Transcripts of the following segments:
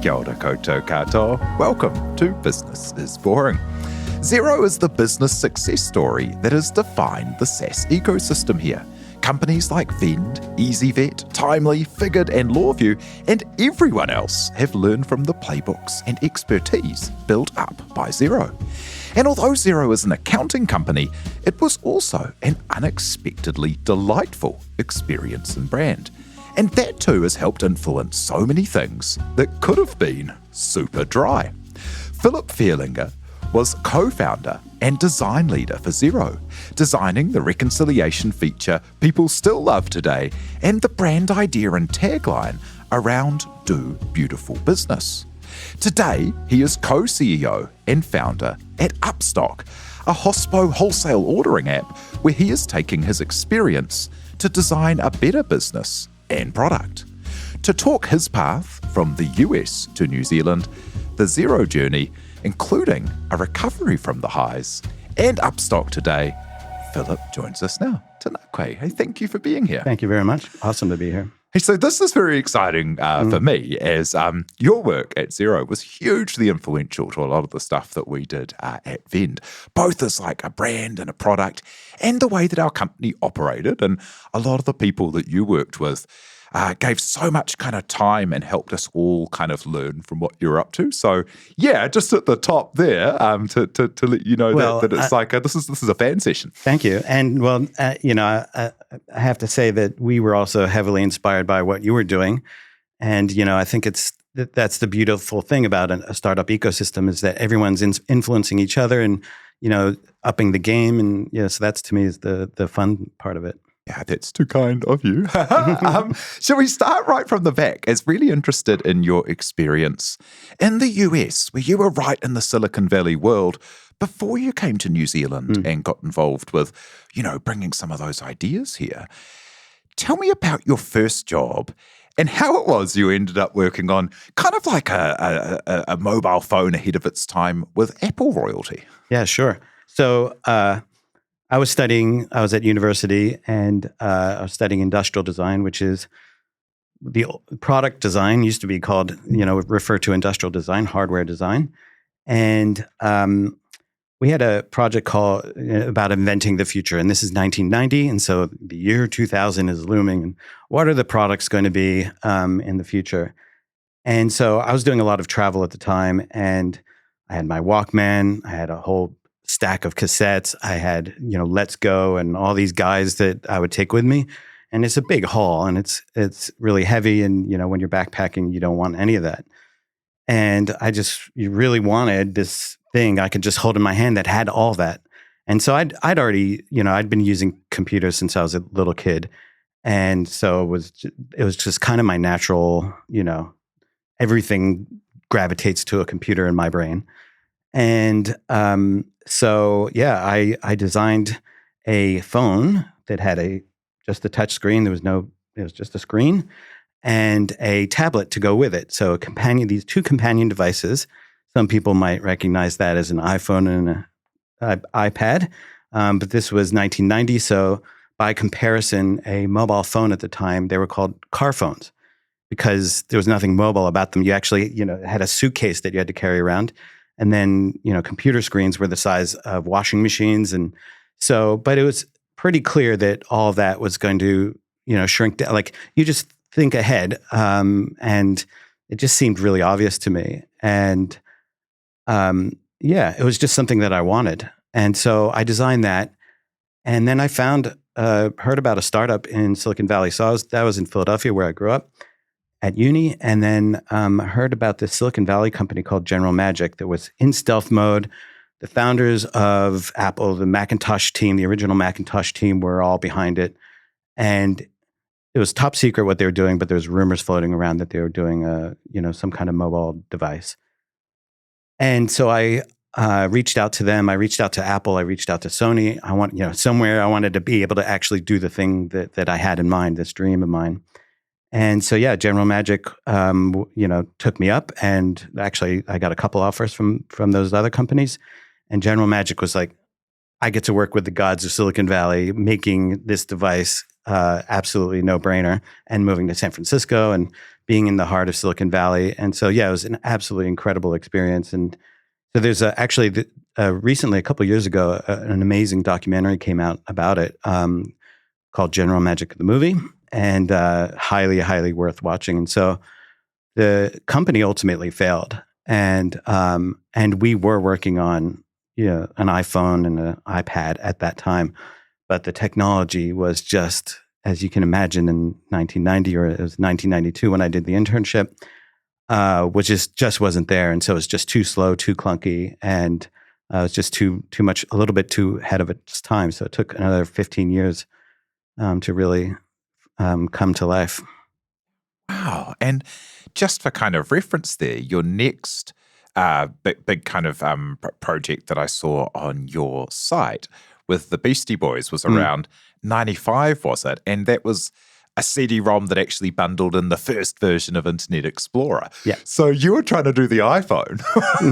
Kia ora koutou katoa. Welcome to Business is Boring. Xero is the business success story that has defined the SaaS ecosystem here. Companies like Vend, EasyVet, Timely, Figured and Lawview and everyone else have learned from the playbooks and expertise built up by Xero. And although Xero is an accounting company, it was also an unexpectedly delightful experience and brand. And that too has helped influence so many things that could have been super dry. Philip Fierlinger was co-founder and design leader for Xero, designing the reconciliation feature people still love today and the brand idea and tagline around Do Beautiful Business. Today, he is co-CEO and founder at Upstock, a hospo wholesale ordering app where he is taking his experience to design a better business and product. To talk his path from the US to New Zealand, the Xero journey, including a recovery from the highs, and Upstock today, Philip joins us now. Tanakwe, hey, thank you for being here. Thank you very much. Awesome to be here. Hey, so this is very exciting for me as your work at Xero was hugely influential to a lot of the stuff that we did at Vend, both as like a brand and a product and the way that our company operated. And a lot of the people that you worked with gave so much kind of time and helped us all kind of learn from what you're up to. So yeah, just at the top there to let you know that it's this is a fan session. Thank you. And I have to say that we were also heavily inspired by what you were doing. And, I think that's the beautiful thing about a startup ecosystem is that everyone's influencing each other and, upping the game. And so that's to me is the fun part of it. Yeah, that's too kind of you. Shall we start right from the back? As really interested in your experience in the US, where you were right in the Silicon Valley world before you came to New Zealand and got involved with, bringing some of those ideas here. Tell me about your first job and how it was you ended up working on kind of like a mobile phone ahead of its time with Apple royalty. Yeah, sure. So, I was at university and I was studying industrial design, which is the product design used to be called, refer to industrial design, hardware design. And we had a project called about inventing the future. And this is 1990. And so the year 2000 is looming. And what are the products going to be in the future? And so I was doing a lot of travel at the time and I had my Walkman. I had a whole stack of cassettes. I had, Let's Go and all these guys that I would take with me. And it's a big haul and it's really heavy. And, when you're backpacking, you don't want any of that. And you really wanted this thing I could just hold in my hand that had all that. And so I'd already, I'd been using computers since I was a little kid. And so it was just kind of my natural, everything gravitates to a computer in my brain. And I designed a phone that had just a touch screen. It was just a screen and a tablet to go with it. So these two companion devices. Some people might recognize that as an iPhone and an iPad, but this was 1990. So by comparison, a mobile phone at the time, they were called car phones because there was nothing mobile about them. You actually, had a suitcase that you had to carry around. And then, computer screens were the size of washing machines. And so, but it was pretty clear that all of that was going to, shrink down. Like you just think ahead. And it just seemed really obvious to me. And it was just something that I wanted. And so I designed that. And then I heard about a startup in Silicon Valley. So that was in Philadelphia where I grew up at uni, and then heard about this Silicon Valley company called General Magic that was in stealth mode. The founders of Apple, the Macintosh team, the original Macintosh team were all behind it. And it was top secret what they were doing, but there was rumors floating around that they were doing some kind of mobile device. And so I reached out to them. I reached out to Apple. I reached out to Sony. I wanted to be able to actually do the thing that I had in mind, this dream of mine. And so, General Magic, took me up, and actually I got a couple offers from those other companies. And General Magic was like, I get to work with the gods of Silicon Valley, making this device absolutely no brainer, and moving to San Francisco and being in the heart of Silicon Valley. And so, yeah, it was an absolutely incredible experience. And so there's actually recently, a couple of years ago, an amazing documentary came out about it called General Magic the Movie, and highly, highly worth watching. And so the company ultimately failed. And we were working on an iPhone and an iPad at that time. But the technology was just, as you can imagine, in 1990, or it was 1992 when I did the internship, which just wasn't there. And so it was just too slow, too clunky, and it was just too much, a little bit too ahead of its time. So it took another 15 years to really come to life. Wow. And just for kind of reference there, your next big kind of project that I saw on your site with the Beastie Boys was around 95, was it? And that was a CD-ROM that actually bundled in the first version of Internet Explorer. Yeah. So you were trying to do the iPhone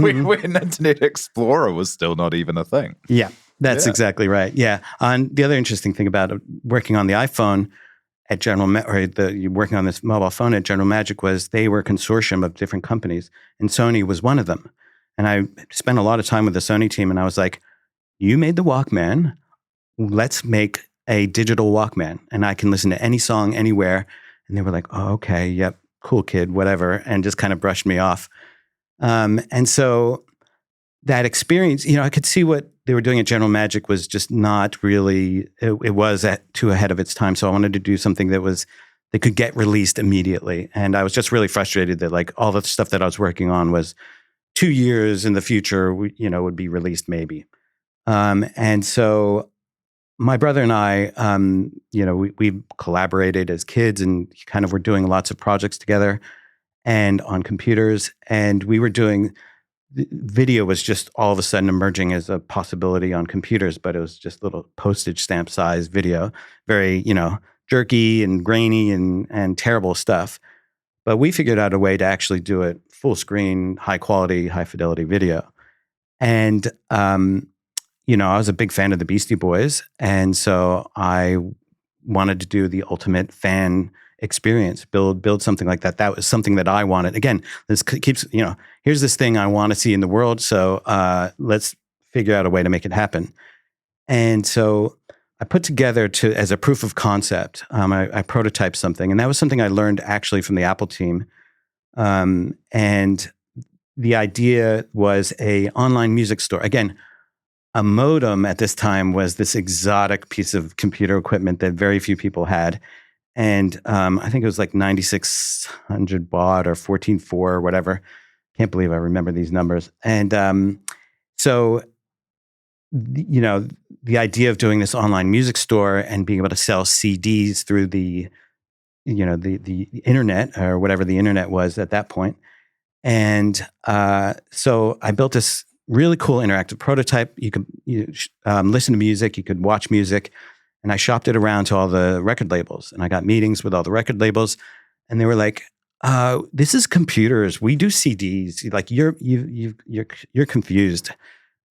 when Internet Explorer was still not even a thing. Yeah, that's exactly right. Yeah. And the other interesting thing about working on the iPhone at working on this mobile phone at General Magic was they were a consortium of different companies, and Sony was one of them. And I spent a lot of time with the Sony team, and I was like, you made the Walkman, let's make a digital Walkman, and I can listen to any song anywhere. And they were like, oh, okay, yep, cool kid, whatever, and just kind of brushed me off. And so that experience, I could see what they were doing at General Magic was just not really, it was too ahead of its time. So I wanted to do something that could get released immediately. And I was just really frustrated that like all the stuff that I was working on was 2 years in the future, would be released maybe. And so my brother and I, we collaborated as kids and kind of were doing lots of projects together and on computers. And we were doing, video was just all of a sudden emerging as a possibility on computers, but it was just little postage stamp size video, very, jerky and grainy and terrible stuff. But we figured out a way to actually do it full screen, high quality, high fidelity video. And, I was a big fan of the Beastie Boys. And so I wanted to do the ultimate fan experience, build something like that. That was something that I wanted. Again, this keeps, here's this thing I want to see in the world. So let's figure out a way to make it happen. And so I put together as a proof of concept, I prototyped something. And that was something I learned actually from the Apple team. And the idea was a online music store. Again, a modem at this time was this exotic piece of computer equipment that very few people had. And I think it was like 9600 baud or 14.4 or whatever. Can't believe I remember these numbers. And so, the idea of doing this online music store and being able to sell CDs through the internet or whatever the internet was at that point. And so I built this really cool interactive prototype. You could listen to music, you could watch music. And I shopped it around to all the record labels, and I got meetings with all the record labels, and they were like, "This is computers. We do CDs. Like you're confused,"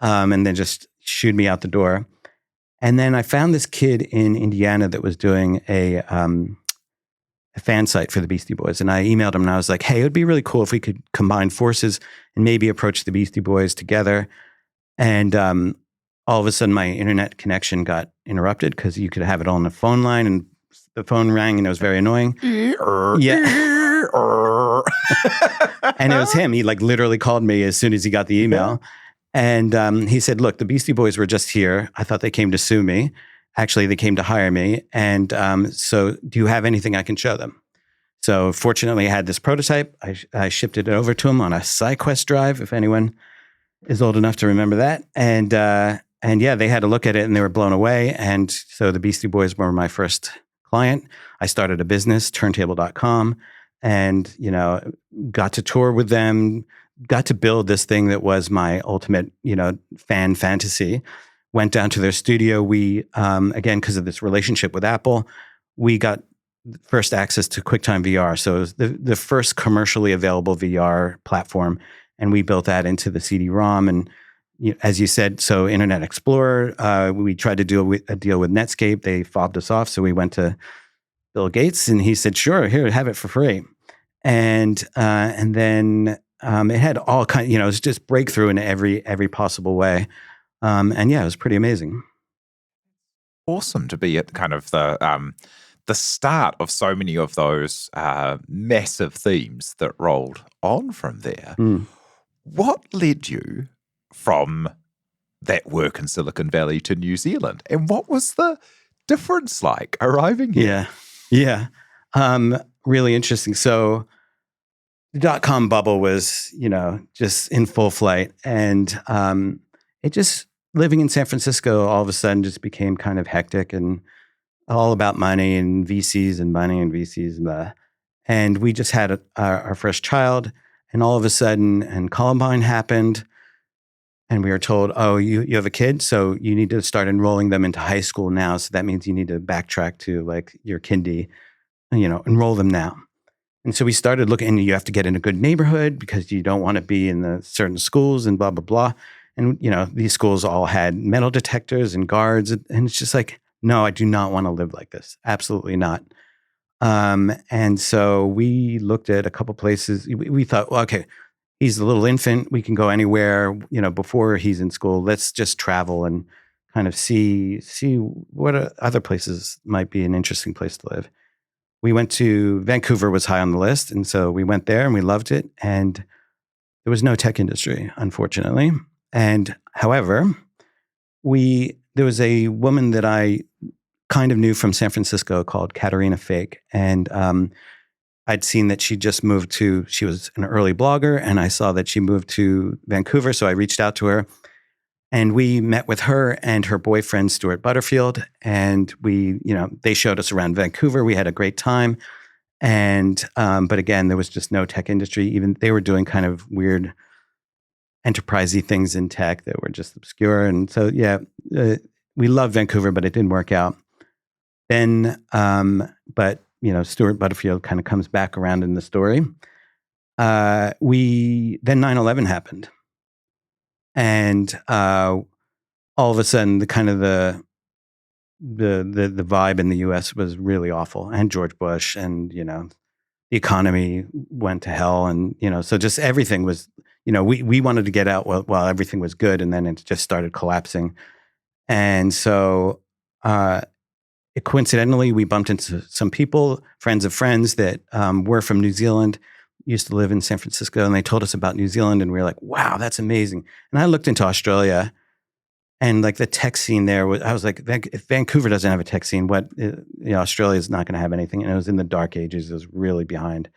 and then just shooed me out the door. And then I found this kid in Indiana that was doing a fan site for the Beastie Boys, and I emailed him, and I was like, "Hey, it would be really cool if we could combine forces and maybe approach the Beastie Boys together." And all of a sudden, my internet connection got interrupted because you could have it on the phone line, and the phone rang, and it was very annoying. Yeah. And it was him. He like literally called me as soon as he got the email. And he said, "Look, the Beastie Boys were just here. I thought they came to sue me. Actually, they came to hire me. And so do you have anything I can show them?" So fortunately, I had this prototype. I shipped it over to him on a SideQuest drive, if anyone is old enough to remember that. And yeah, they had to look at it and they were blown away. And so the Beastie Boys were my first client. I started a business, turntable.com, and, got to tour with them, got to build this thing that was my ultimate, fan fantasy. Went down to their studio. We, again, because of this relationship with Apple, we got first access to QuickTime VR. So it was the first commercially available VR platform. And we built that into the CD-ROM. And as you said, so Internet Explorer, we tried to do a deal with Netscape. They fobbed us off. So we went to Bill Gates and he said, "Sure, here, have it for free." And then it had all kind. It was just breakthrough in every possible way. And yeah, it was pretty amazing. Awesome to be at kind of the start of so many of those massive themes that rolled on from there. What led you from that work in Silicon Valley to New Zealand, and what was the difference like arriving here? Yeah. Really interesting. So the dot-com bubble was, just in full flight, and it just living in San Francisco all of a sudden just became kind of hectic and all about money and VCs and money and VCs and blah. And we just had our first child, and all of a sudden, and Columbine happened, and we were told, oh, you have a kid, so you need to start enrolling them into high school now. So that means you need to backtrack to like your kindy, enroll them now. And so we started looking, and you have to get in a good neighborhood because you don't want to be in the certain schools and blah, blah, blah. And, these schools all had metal detectors and guards. And it's just like, no, I do not want to live like this. Absolutely not. And so we looked at a couple places. We thought, well, okay, he's a little infant. We can go anywhere, before he's in school. Let's just travel and kind of see what other places might be an interesting place to live. We went to Vancouver was high on the list. And so we went there and we loved it. And there was no tech industry, unfortunately. And however, there was a woman that I kind of knew from San Francisco called Katerina Fake. And I'd seen that she just moved she was an early blogger, and I saw that she moved to Vancouver. So I reached out to her, and we met with her and her boyfriend, Stuart Butterfield. And they showed us around Vancouver. We had a great time. And, but again, there was just no tech industry. Even they were doing kind of weird enterprisey things in tech that were just obscure. And so, we loved Vancouver, but it didn't work out. Then, but Stuart Butterfield kind of comes back around in the story. Then 9/11 happened, and all of a sudden, the vibe in the U.S. was really awful, and George Bush, and the economy went to hell, and so just everything was. We wanted to get out while everything was good, and then it just started collapsing, and so. Coincidentally, we bumped into some people, friends of friends that were from New Zealand, used to live in San Francisco, and they told us about New Zealand, and we were like, wow, that's amazing. And I looked into Australia, and like the tech scene there, I was like, if Vancouver doesn't have a tech scene, Australia is not going to have anything. And it was in the dark ages, it was really behind.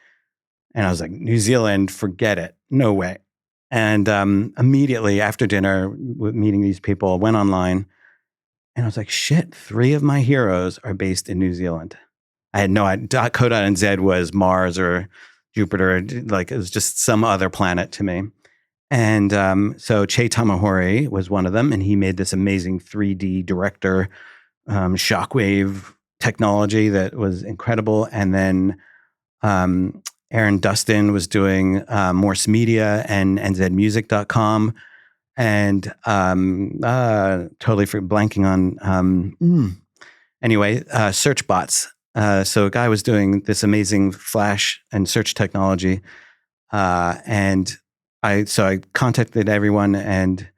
And I was like, New Zealand, forget it, no way. And immediately after dinner, meeting these people, I went online. And I was like, shit, 3 of my heroes are based in New Zealand. I had no idea. Codot was Mars or Jupiter. Like it was just some other planet to me. And so Che Tamahori was one of them. And he made this amazing 3D director shockwave technology that was incredible. And then Aaron Dustin was doing Morse Media and nzmusic.com. And totally blanking on anyway, search bots. So a guy was doing this amazing flash and search technology, and I contacted everyone and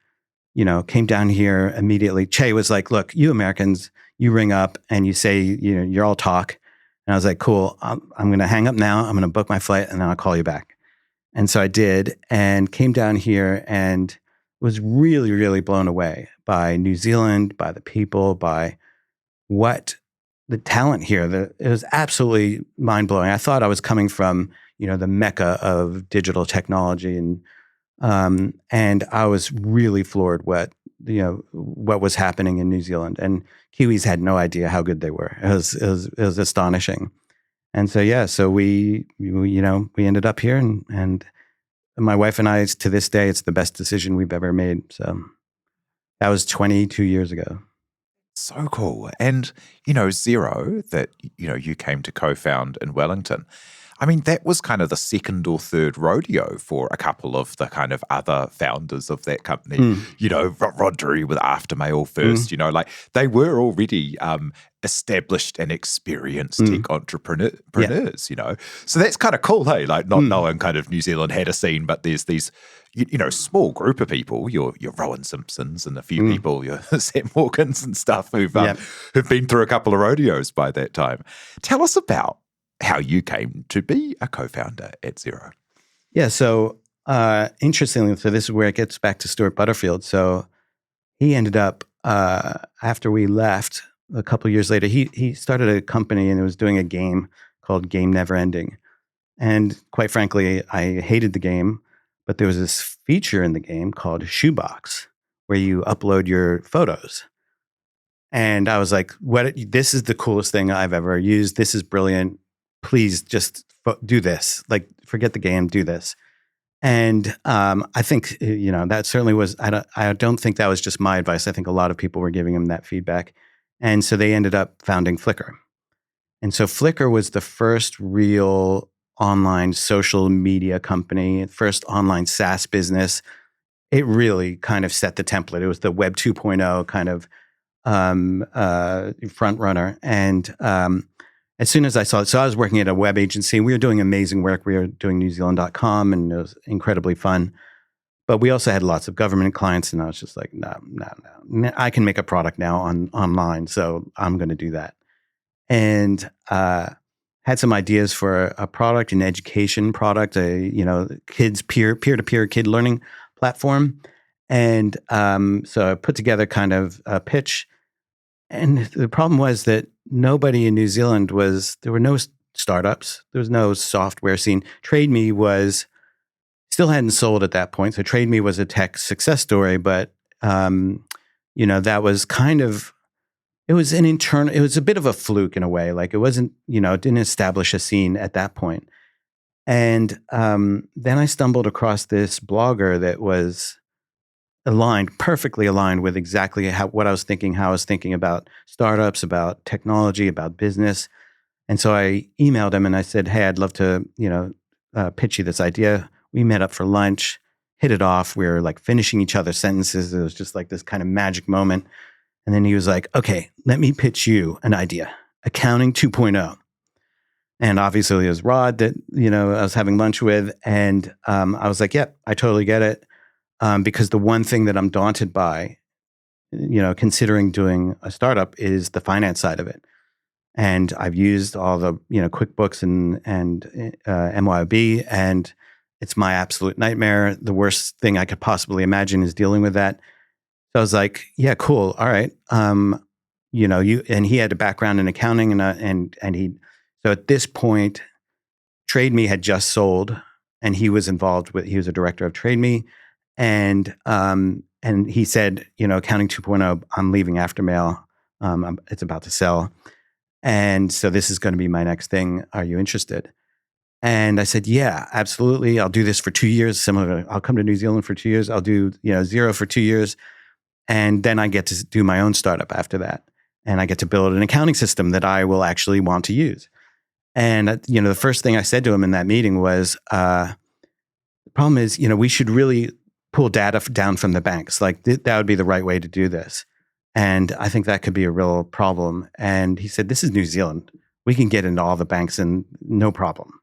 came down here immediately. Che was like, "Look, you Americans, you ring up and you say you're all talk," and I was like, "Cool, I'm going to hang up now. I'm going to book my flight and then I'll call you back." And so I did, and came down here and was really, really blown away by New Zealand, by the people, by what the talent here. It was absolutely mind blowing. I thought I was coming from, the mecca of digital technology, and I was really floored what was happening in New Zealand. And Kiwis had no idea how good they were. It was astonishing. And so we ended up here, and my wife and I, to this day, it's the best decision we've ever made. So that was 22 years ago. So cool. And, Xero, that, you came to co-found in Wellington. I mean, that was kind of the second or third rodeo for a couple of the kind of other founders of that company. Rod Drury with Aftermail first, like they were already established and experienced tech entrepreneurs, So that's kind of cool, hey? Like not knowing kind of New Zealand had a scene, but there's these, small group of people, your Rowan Simpsons and a few people, your Sam Morgans and stuff who've been through a couple of rodeos by that time. Tell us about how you came to be a co-founder at Xero. Yeah, so interestingly, so this is where it gets back to Stuart Butterfield. So he ended up, after we left, a couple of years later, he started a company and it was doing a game called Game Never Ending. And quite frankly, I hated the game, but there was this feature in the game called Shoebox, where you upload your photos. And I was like, this is the coolest thing I've ever used. This is brilliant. Please just do this. Like, forget the game, do this. And I think, that certainly was, I don't think that was just my advice. I think a lot of people were giving him that feedback. And so they ended up founding Flickr. And so Flickr was the first real online social media company, first online SaaS business. It really kind of set the template. It was the Web 2.0 kind of front runner. And as soon as I saw it, so I was working at a web agency. We were doing amazing work. We were doing newzealand.com, and it was incredibly fun. But we also had lots of government clients, and I was just like, no. I can make a product now online, so I'm going to do that. And had some ideas for a product, an education product, kids peer-to-peer kid learning platform. And so I put together kind of a pitch. And the problem was that nobody in New Zealand there were no startups. There was no software scene. TradeMe still hadn't sold at that point. So TradeMe was a tech success story, but, that was kind of, it was a bit of a fluke in a way. Like it wasn't, it didn't establish a scene at that point. And then I stumbled across this blogger that was perfectly aligned with exactly what I was thinking, how I was thinking about startups, about technology, about business. And so I emailed him and I said, hey, I'd love to, pitch you this idea. We met up for lunch, hit it off. We were like finishing each other's sentences. It was just like this kind of magic moment. And then he was like, okay, let me pitch you an idea, accounting 2.0. And obviously it was Rod that, I was having lunch with. And I was like, yep, I totally get it. Because the one thing that I'm daunted by, considering doing a startup is the finance side of it. And I've used all the, QuickBooks and MYOB, and it's my absolute nightmare. The worst thing I could possibly imagine is dealing with that. So I was like, yeah, cool. All right. And he had a background in accounting so at this point, TradeMe had just sold and he was he was a director of TradeMe. And he said, accounting 2.0, I'm leaving Aftermail. It's about to sell. And so this is going to be my next thing. Are you interested? And I said, yeah, absolutely. I'll do this for 2 years. I'll come to New Zealand for 2 years. I'll do, Xero for 2 years. And then I get to do my own startup after that. And I get to build an accounting system that I will actually want to use. And, the first thing I said to him in that meeting was, the problem is, we should really pull data down from the banks. Like that would be the right way to do this. And I think that could be a real problem. And he said, this is New Zealand. We can get into all the banks and no problem.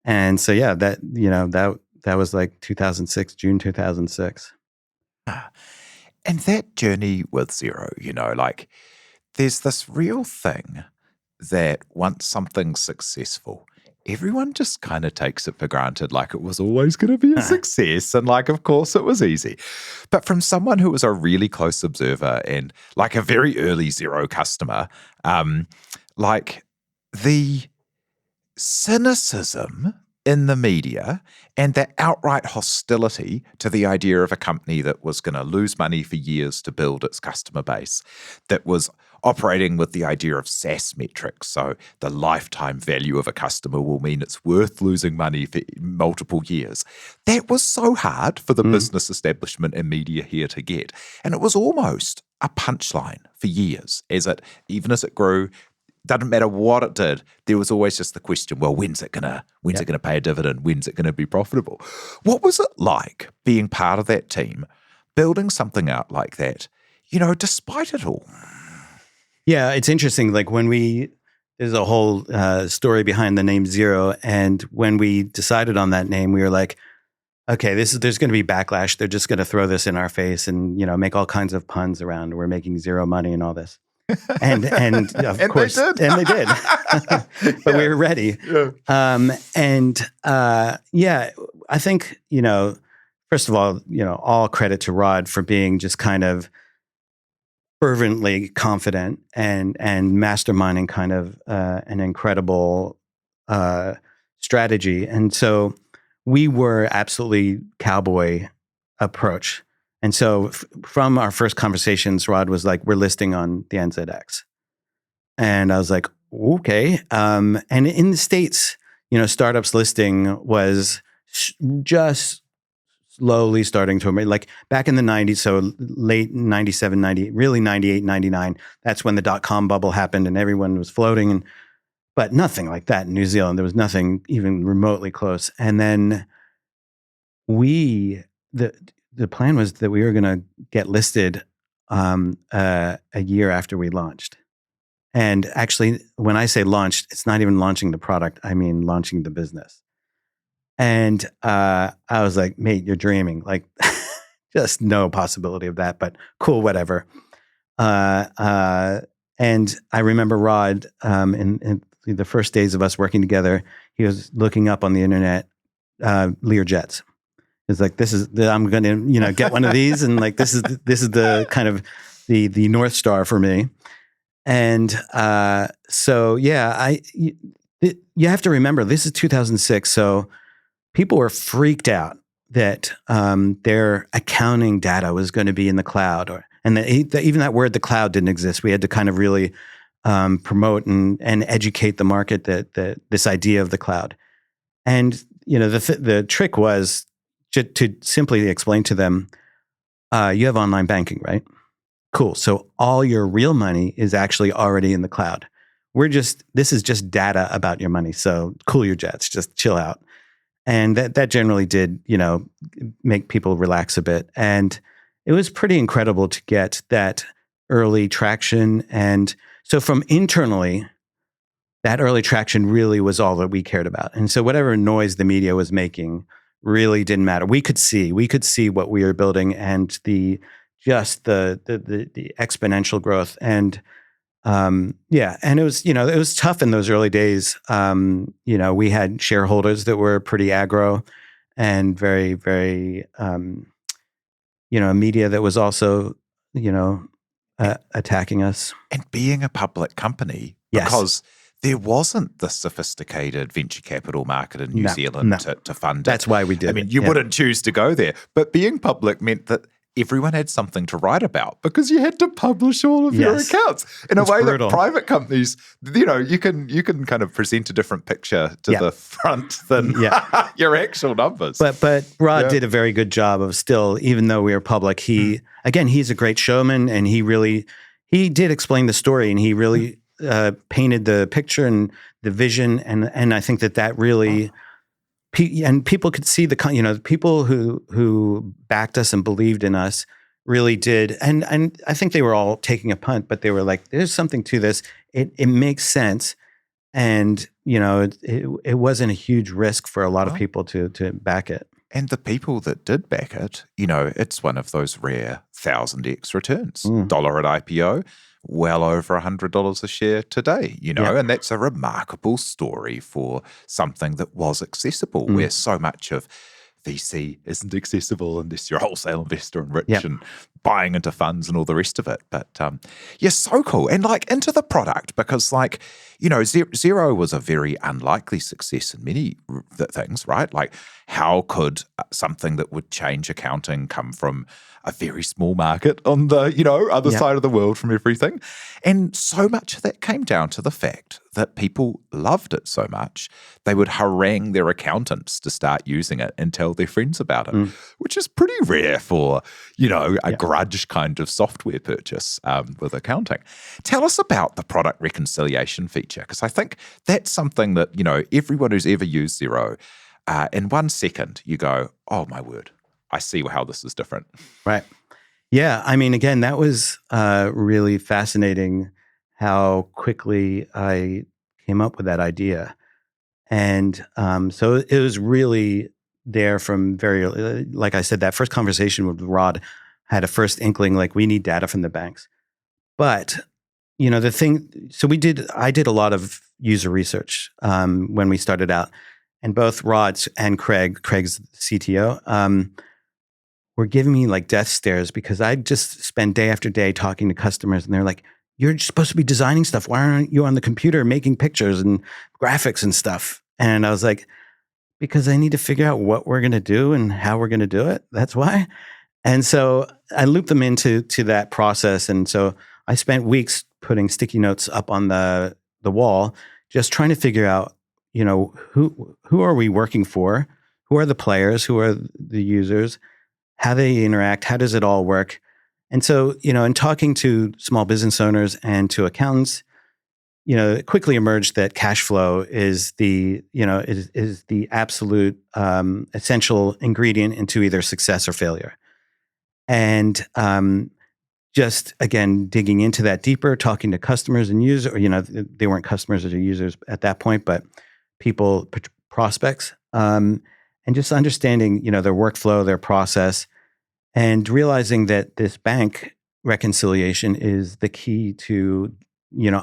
And so, yeah, that was like 2006, June 2006. And that journey with Xero, like there's this real thing that once something's successful, everyone just kind of takes it for granted, like it was always going to be a success. And like, of course, it was easy. But from someone who was a really close observer and like a very early Xero customer, like the cynicism in the media and the outright hostility to the idea of a company that was going to lose money for years to build its customer base, that was operating with the idea of SaaS metrics. So the lifetime value of a customer will mean it's worth losing money for multiple years. That was so hard for the business establishment and media here to get. And it was almost a punchline for years, even as it grew. doesn't matter what it did, there was always just the question, well, when's it gonna pay a dividend? When's it gonna be profitable? What was it like being part of that team, building something out like that, despite it all? Yeah, it's interesting. Like there's a whole story behind the name Xero. And when we decided on that name, we were like, okay, there's going to be backlash. They're just going to throw this in our face and, make all kinds of puns around. We're making zero money and all this. And of and course, they did. And they did. But we were ready. Yeah. I think, first of all credit to Rod for being just kind of fervently confident and masterminding kind of an incredible strategy. And so we were absolutely cowboy approach. And so from our first conversations, Rod was like, we're listing on the NZX. And I was like, okay. And in the States, startups listing was just slowly starting to emerge. Like back in the 90s, so late 97, 90, really 98, 99, that's when the dot-com bubble happened and everyone was floating. But nothing like that in New Zealand. There was nothing even remotely close. And then the plan was that we were going to get listed a year after we launched. And actually, when I say launched, it's not even launching the product. I mean, launching the business. And I was like, mate, you're dreaming. Like, just no possibility of that, but cool, whatever. And I remember Rod, in the first days of us working together, he was looking up on the internet, Learjets. It's like, I'm going to, get one of these. And like, this is the kind of the North Star for me. And so, yeah, you have to remember, this is 2006. So people were freaked out that their accounting data was going to be in the cloud, and even that word, the cloud, didn't exist. We had to kind of really promote and educate the market that this idea of the cloud. And the trick was to simply explain to them, you have online banking, right? Cool. So all your real money is actually already in the cloud. This is just data about your money. So cool your jets, just chill out. And that generally did, make people relax a bit. And it was pretty incredible to get that early traction. And so from internally, that early traction really was all that we cared about. And so whatever noise the media was making really didn't matter. We could see what we were building and the exponential growth. And and it was tough in those early days. We had shareholders that were pretty aggro and very, very, media that was also, attacking us. And being a public company, Yes. because there wasn't the sophisticated venture capital market in New Zealand to fund it. That's why we did. I mean, you wouldn't choose to go there, but being public meant that everyone had something to write about because you had to publish all of your accounts in a way that private companies, you can kind of present a different picture to the front than your actual numbers. But Rod did a very good job of still, even though we were public, he's a great showman, and he did explain the story, and he really painted the picture and the vision, and I think that really. And people could see the people who backed us and believed in us really did, and I think they were all taking a punt, but they were like, "There's something to this. It makes sense," and it wasn't a huge risk for a lot of people to back it. And the people that did back it, it's one of those rare 1,000x returns. Dollar at IPO. Well over $100 a share today, and that's a remarkable story for something that was accessible, where so much of VC isn't accessible unless you're a wholesale investor and rich and buying into funds and all the rest of it. But so cool. And into the product, because Xero was a very unlikely success in many things, right? Like, how could something that would change accounting come from a very small market on the other side of the world from everything? And so much of that came down to the fact that people loved it so much, they would harangue their accountants to start using it and tell their friends about it, which is pretty rare for, a grudge kind of software purchase with accounting. Tell us about the product reconciliation feature, because I think that's something that, everyone who's ever used Xero, in 1 second, you go, oh, my word, I see how this is different. Right. Yeah. I mean, again, that was really fascinating how quickly I came up with that idea. And so it was really there from like I said, that first conversation with Rod had a first inkling, like we need data from the banks. But, I did a lot of user research when we started out. And both Rod and Craig's CTO, were giving me like death stares because I just spent day after day talking to customers, and they're like, "You're supposed to be designing stuff. Why aren't you on the computer making pictures and graphics and stuff?" And I was like, "Because I need to figure out what we're going to do and how we're going to do it. That's why." And so I looped them into that process, and so I spent weeks putting sticky notes up on the wall, just trying to figure out, who are we working for? Who are the players? Who are the users? How they interact? How does it all work? And so, in talking to small business owners and to accountants, it quickly emerged that cash flow is the, is the absolute essential ingredient into either success or failure. And just again, digging into that deeper, talking to customers and users, or, they weren't customers or users at that point, but people, prospects, and just understanding, their workflow, their process, and realizing that this bank reconciliation is the key to,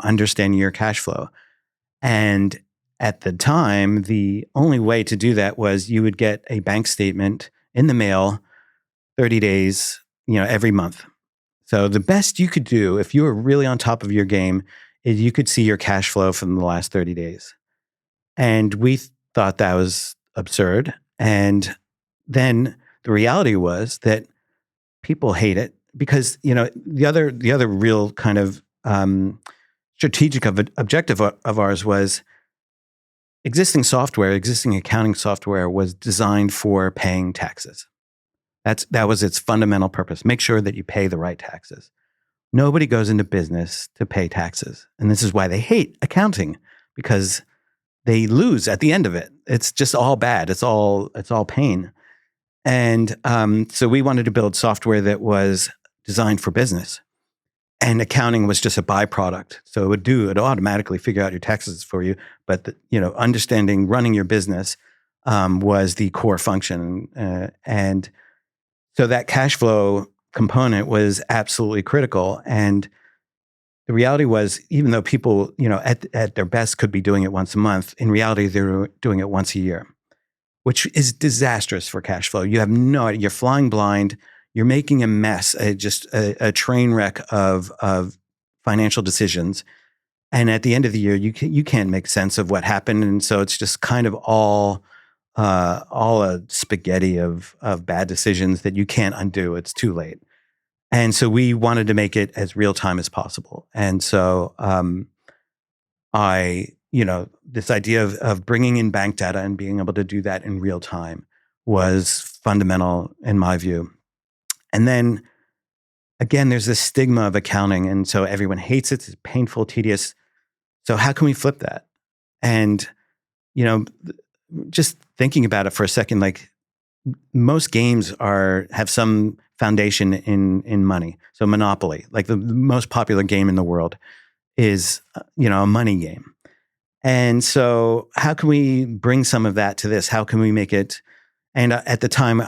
understanding your cash flow. And at the time, the only way to do that was you would get a bank statement in the mail 30 days, every month. So the best you could do if you were really on top of your game is you could see your cash flow from the last 30 days. And we thought that was absurd. And then the reality was that people hate it because, the other real kind of strategic objective of ours was existing accounting software was designed for paying taxes. That was its fundamental purpose. Make sure that you pay the right taxes. Nobody goes into business to pay taxes. And this is why they hate accounting, because they lose at the end of it. It's just all bad. It's all pain. And so we wanted to build software that was designed for business. And accounting was just a byproduct. So it would automatically figure out your taxes for you. But, understanding running your business was the core function. And so that cash flow component was absolutely critical. And the reality was, even though people, at their best could be doing it once a month, in reality, they were doing it once a year, which is disastrous for cash flow. You have no idea. You're flying blind. You're making a mess, just a train wreck of financial decisions. And at the end of the year, you can't make sense of what happened. And so it's just kind of all a spaghetti of bad decisions that you can't undo. It's too late. And so we wanted to make it as real time as possible. And so this idea of bringing in bank data and being able to do that in real time was fundamental in my view. And then again, there's this stigma of accounting. And so everyone hates it. It's painful, tedious. So how can we flip that? And, just thinking about it for a second, like most games have some foundation in money. So Monopoly, like the most popular game in the world, is a money game. And so how can we bring some of that to this? How can we make it? And at the time,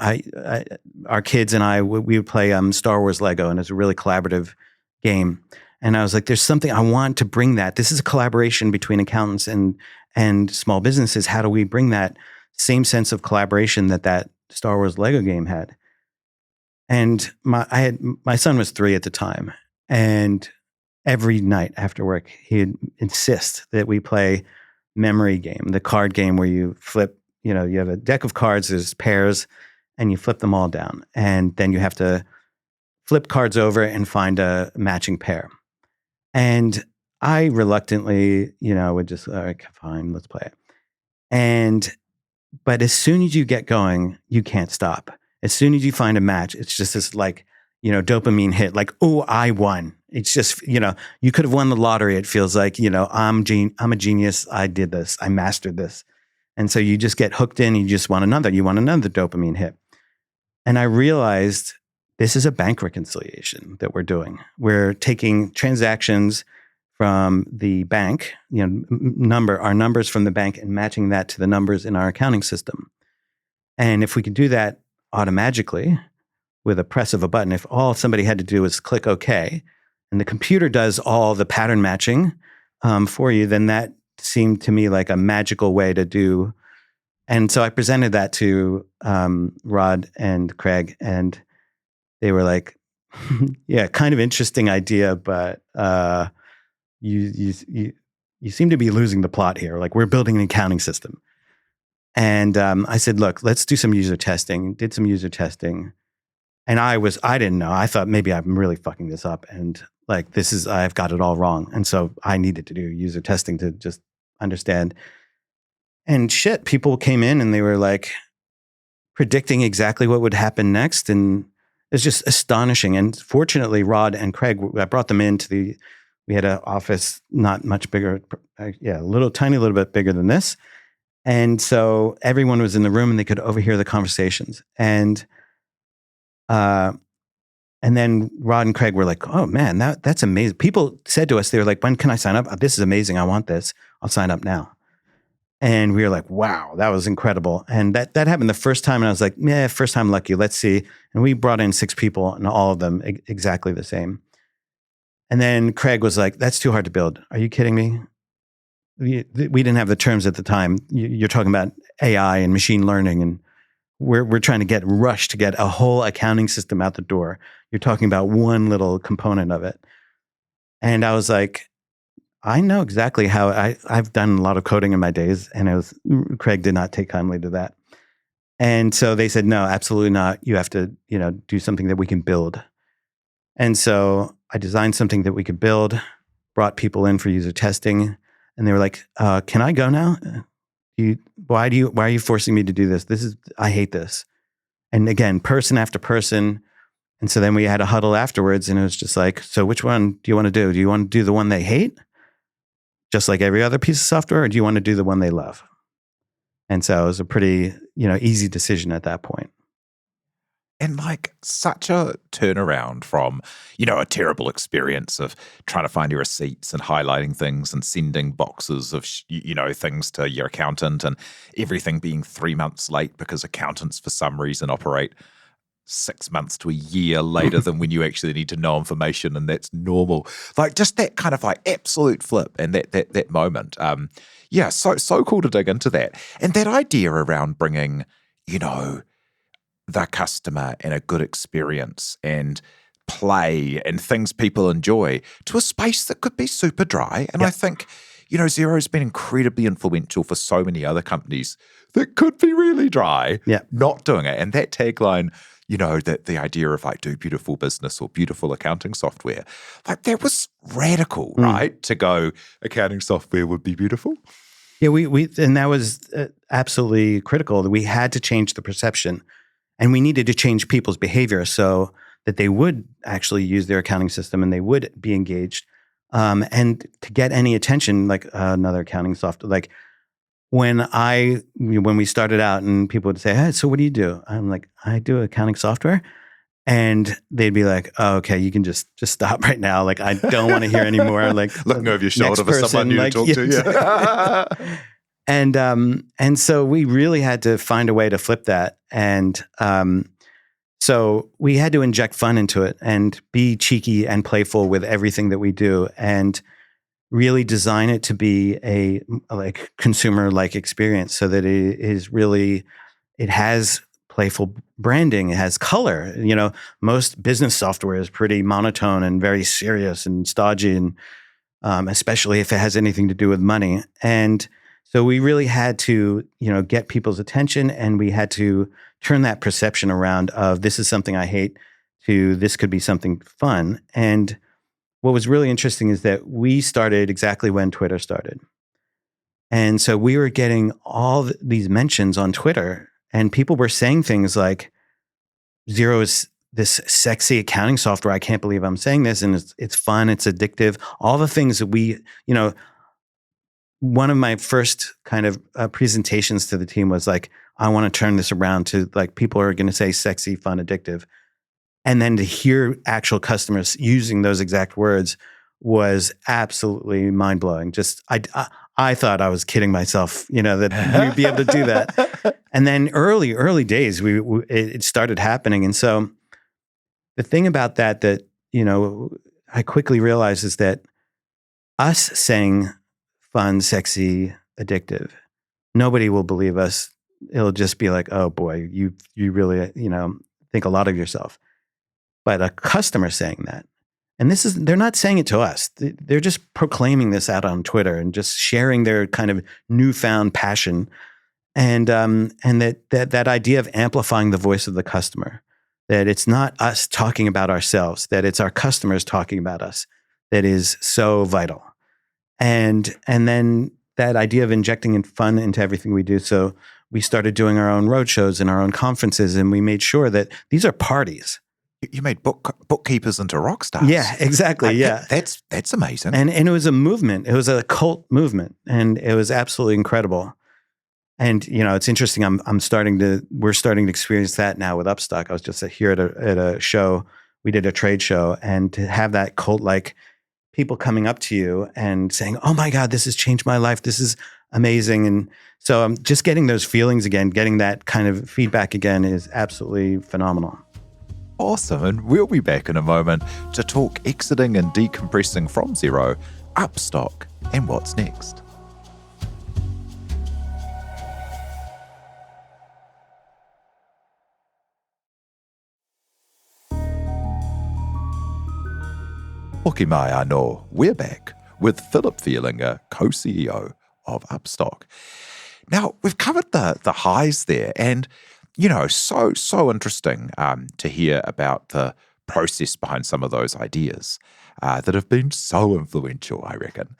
our kids and I, we would play Star Wars Lego, and it's a really collaborative game. And I was like, there's something I want to bring that. This is a collaboration between accountants and small businesses. How do we bring that same sense of collaboration that Star Wars Lego game had? And my son was 3 at the time, and every night after work, he'd insist that we play memory game, the card game where you flip, you have a deck of cards, there's pairs, and you flip them all down. And then you have to flip cards over and find a matching pair. And I reluctantly, would just, all right, fine, let's play it. But as soon as you get going, you can't stop. As soon as you find a match, it's just this dopamine hit, like, oh, I won. It's just, you could have won the lottery. It feels like, I'm a genius. I did this. I mastered this. And so you just get hooked in and you just want another. You want another dopamine hit. And I realized this is a bank reconciliation that we're doing. We're taking transactions from the bank, our numbers from the bank, and matching that to the numbers in our accounting system. And if we could do that automatically with a press of a button, if all somebody had to do was click OK, and the computer does all the pattern matching for you, then that seemed to me like a magical way to do. And so I presented that to Rod and Craig, and they were like, yeah, kind of interesting idea, but you seem to be losing the plot here. Like, we're building an accounting system. And I said, look, let's do some user testing. Did some user testing. And I didn't know. I thought maybe I'm really fucking this up. And like, I've got it all wrong. And so I needed to do user testing to just understand. And shit, people came in and they were like predicting exactly what would happen next. And it's just astonishing. And fortunately, Rod and Craig, I brought them we had an office not much bigger, tiny little bit bigger than this. And so everyone was in the room and they could overhear the conversations. And then Rod and Craig were like, oh man, that's amazing. People said to us, they were like, when can I sign up? This is amazing. I want this. I'll sign up now. And we were like, wow, that was incredible. And that happened the first time. And I was like, yeah, first time lucky. Let's see. And we brought in 6 people and all of them exactly the same. And then Craig was like, that's too hard to build. Are you kidding me? We didn't have the terms at the time. You're talking about AI and machine learning, and we're trying to rush to get a whole accounting system out the door. You're talking about one little component of it. And I was like, I know exactly how I've done a lot of coding in my days, and Craig did not take kindly to that. And so they said, no, absolutely not. You have to, do something that we can build. And so I designed something that we could build, brought people in for user testing, and they were like, can I go now? Why are you forcing me to do this? I hate this. And again, person after person. And so then we had a huddle afterwards, and it was just like, so which one do you want to do? Do you want to do the one they hate, just like every other piece of software, or do you want to do the one they love? And so it was a pretty, easy decision at that point. And like such a turnaround from, a terrible experience of trying to find your receipts and highlighting things and sending boxes of, things to your accountant and everything being 3 months late because accountants for some reason operate 6 months to a year later than when you actually need to know information, and that's normal. Like just that kind of like absolute flip and that moment. So cool to dig into that. And that idea around bringing, the customer and a good experience and play and things people enjoy to a space that could be super dry. And I think, Xero's been incredibly influential for so many other companies that could be really dry, not doing it. And that tagline, that the idea of like do beautiful business or beautiful accounting software, like that was radical, right? To go accounting software would be beautiful. Yeah, and that was absolutely critical. That we had to change the perception. And we needed to change people's behavior so that they would actually use their accounting system and they would be engaged. And to get any attention, like another accounting software, like when we started out and people would say, hey, so what do you do? I'm like, I do accounting software. And they'd be like, oh, okay, you can just stop right now. Like, I don't want to hear anymore. Like looking over your shoulder for someone new to talk to. Yeah. And so we really had to find a way to flip that. And so we had to inject fun into it and be cheeky and playful with everything that we do and really design it to be a like consumer-like experience so that it has playful branding, it has color. Most business software is pretty monotone and very serious and stodgy, and especially if it has anything to do with money. And so we really had to, get people's attention, and we had to turn that perception around of this is something I hate to this could be something fun. And what was really interesting is that we started exactly when Twitter started. And so we were getting all these mentions on Twitter, and people were saying things like, Xero is this sexy accounting software. I can't believe I'm saying this. And it's fun. It's addictive. All the things that one of my first kind of presentations to the team was like, I want to turn this around to like, people are going to say sexy, fun, addictive. And then to hear actual customers using those exact words was absolutely mind blowing. Just, I thought I was kidding myself, that we'd be able to do that. And then early days, it started happening. And so the thing about that, I quickly realized is that us saying fun, sexy, addictive, nobody will believe us. It'll just be like, oh boy, you really, think a lot of yourself. But a customer saying that, and they're not saying it to us. They're just proclaiming this out on Twitter and just sharing their kind of newfound passion. And that idea of amplifying the voice of the customer, that it's not us talking about ourselves, that it's our customers talking about us, that is so vital. And then that idea of injecting fun into everything we do. So we started doing our own roadshows and our own conferences, and we made sure that these are parties. You made bookkeepers into rock stars. Yeah, exactly. Yeah. That's amazing. And it was a movement. It was a cult movement, and it was absolutely incredible. And it's interesting. We're starting to experience that now with Upstock. I was just here at a show. We did a trade show, and to have that cult-like people coming up to you and saying, "Oh my God, this has changed my life. This is amazing." And so I'm just getting those feelings again, getting that kind of feedback again is absolutely phenomenal. Awesome. And we'll be back in a moment to talk exiting and decompressing from Xero, Upstock, and what's next. Hoki mai anō. We're back with Philip Fierlinger, co-CEO of Upstock. Now, we've covered the highs there, and so interesting to hear about the process behind some of those ideas that have been so influential, I reckon.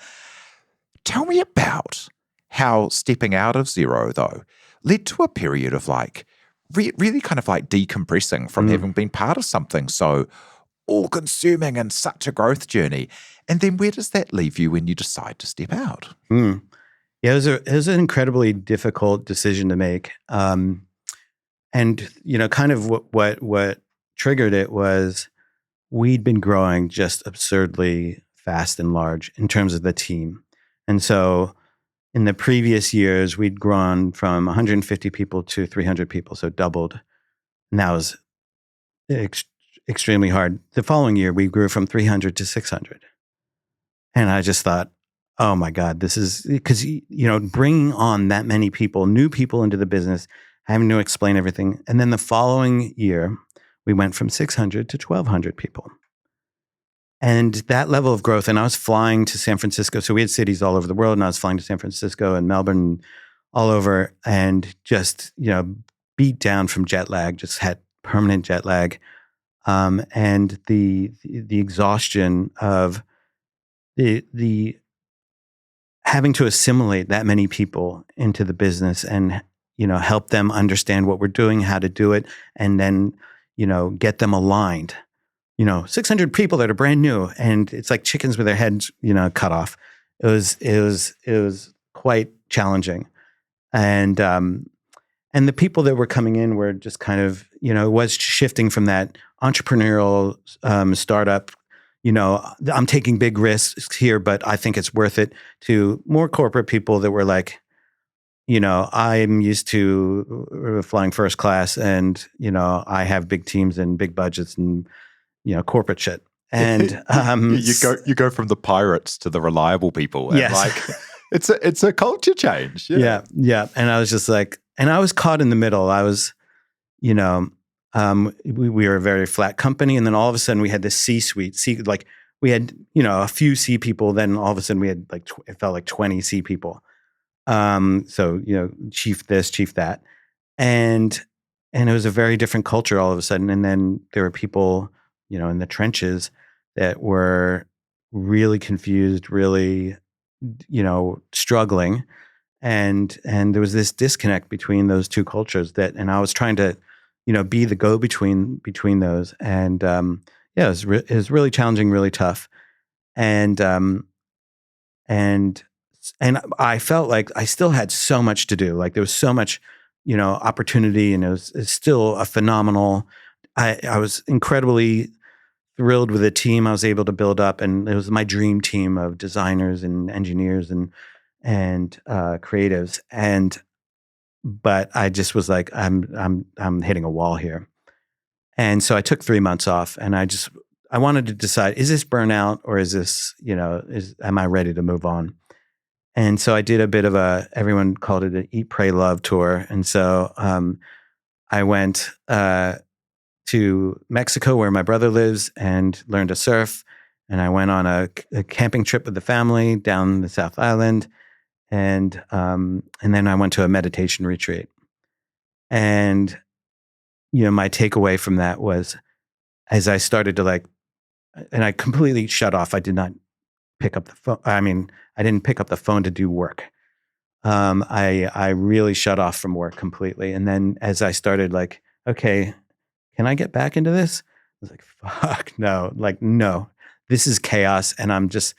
Tell me about how stepping out of Xero, though, led to a period of really kind of decompressing from having been part of something so all-consuming and such a growth journey. And then where does that leave you when you decide to step out? Yeah, it was an incredibly difficult decision to make. And kind of what triggered it was we'd been growing just absurdly fast and large in terms of the team. And so in the previous years, we'd grown from 150 people to 300 people, so doubled. And that was extremely hard. The following year, we grew from 300 to 600. And I just thought, oh my God, this is because, bringing on that many people, new people into the business, having to explain everything. And then the following year, we went from 600 to 1,200 people. And that level of growth, and I was flying to San Francisco. So we had cities all over the world, and I was flying to San Francisco and Melbourne, all over, and just, beat down from jet lag, just had permanent jet lag. And the exhaustion of the having to assimilate that many people into the business and help them understand what we're doing, how to do it, and then, get them aligned. 600 people that are brand new, and it's like chickens with their heads, cut off. It was quite challenging. And the people that were coming in were just kind of, it was shifting from that entrepreneurial startup, I'm taking big risks here, but I think it's worth it, to more corporate people that were like, I'm used to flying first class, and, I have big teams and big budgets and, corporate shit. And you go from the pirates to the reliable people. And yes. It's a culture change. Yeah. And I was just like, and I was caught in the middle. I was, we were a very flat company, and then all of a sudden we had this C-suite. We had, a few C people. Then all of a sudden we had it felt like 20 C people. So, chief this, chief that. And it was a very different culture all of a sudden. And then there were people, in the trenches that were really confused, really, struggling. And there was this disconnect between those two cultures and I was trying to, be the go between those. And yeah, it was really challenging, really tough. And and I felt like I still had so much to do. Like there was so much, opportunity, and it's still a phenomenal. I was incredibly thrilled with the team I was able to build up, and it was my dream team of designers and engineers and creatives. But I just was like, I'm hitting a wall here, and so I took 3 months off, and I wanted to decide, is this burnout, or is this, am I ready to move on? And so I did a bit of everyone called it an Eat, Pray, Love tour. And so I went to Mexico, where my brother lives, and learned to surf. And I went on a camping trip with the family down the South Island. And then I went to a meditation retreat. And, my takeaway from that was, as I started to and I completely shut off. I did not pick up the phone. I mean, I didn't pick up the phone to do work. I really shut off from work completely. And then as I started okay, can I get back into this? I was like, fuck no, no, this is chaos. And I'll just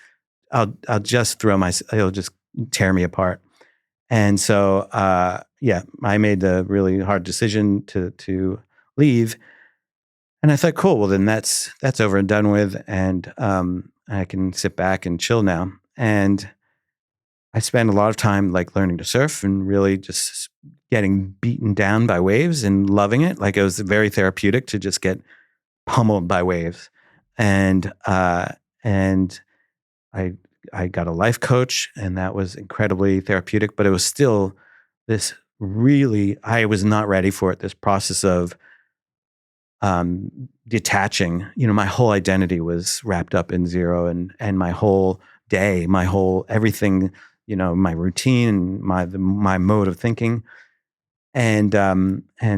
it'll just tear me apart. And so, yeah, I made the really hard decision to leave. And I thought, cool, well then that's over and done with. And I can sit back and chill now. And I spent a lot of time learning to surf and really just getting beaten down by waves and loving it. It was very therapeutic to just get pummeled by waves. And I got a life coach, and that was incredibly therapeutic, but it was still this I was not ready for it. This process of detaching. My whole identity was wrapped up in Xero, and my whole day, my whole everything, my routine, my mode of thinking. And